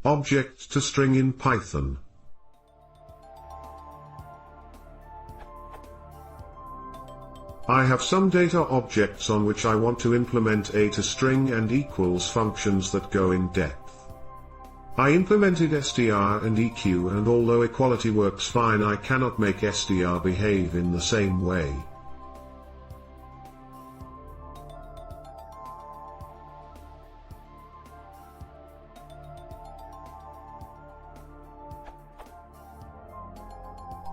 Object to string in Python. I have some data objects on which I want to implement a toString and equals functions that go in depth. I implemented str and eq, and although equality works fine, I cannot make str behave in the same way.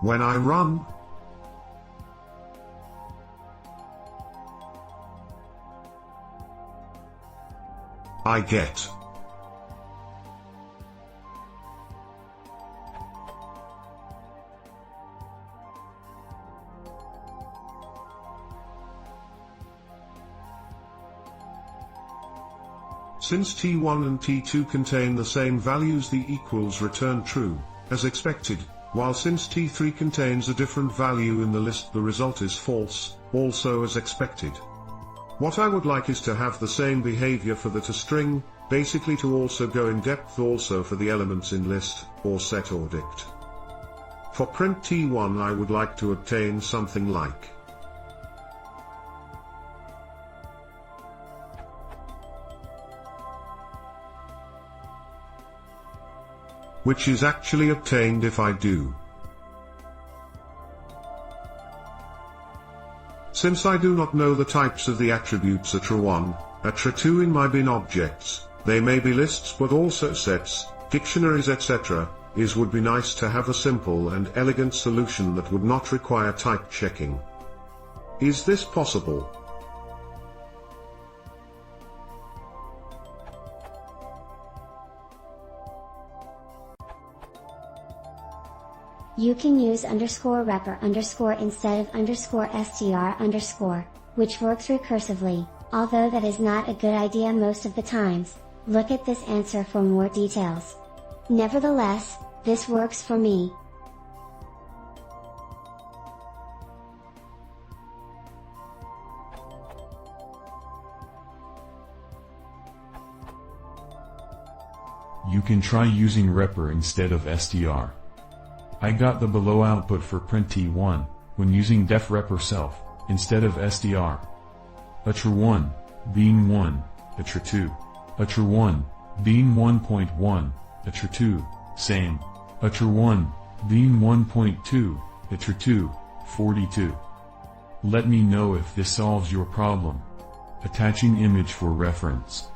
When I run, I get since T1 and T2 contain the same values, the equals return true, as expected, while since T3 contains a different value in the list, the result is false, also as expected. What I would like is to have the same behavior for the toString, basically to also go in depth also for the elements in list, or set or dict. For print T1 I would like to obtain something like which is actually obtained if I do. Since I do not know the types of the attributes attr1, attr2 in my bin objects, they may be lists but also sets, dictionaries etc., it would be nice to have a simple and elegant solution that would not require type checking. Is this possible? You can use _repr_ instead of _str_, which works recursively, although that is not a good idea most of the times. Look at this answer for more details. Nevertheless, this works for me. You can try using repr instead of str. I got the below output for print T1, when using def repr self, instead of str. attr1, being 1, attr2. attr1, being 1.1, attr2, same. attr1, being 1.2, attr2, 42. Let me know if this solves your problem. Attaching image for reference.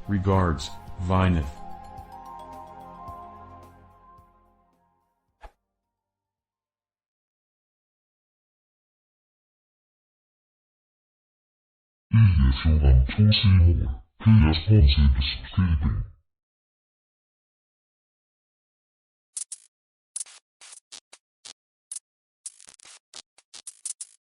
Regards, Vineth. 이에 쇼감 초시몰, PS 홈세이브 스피딩.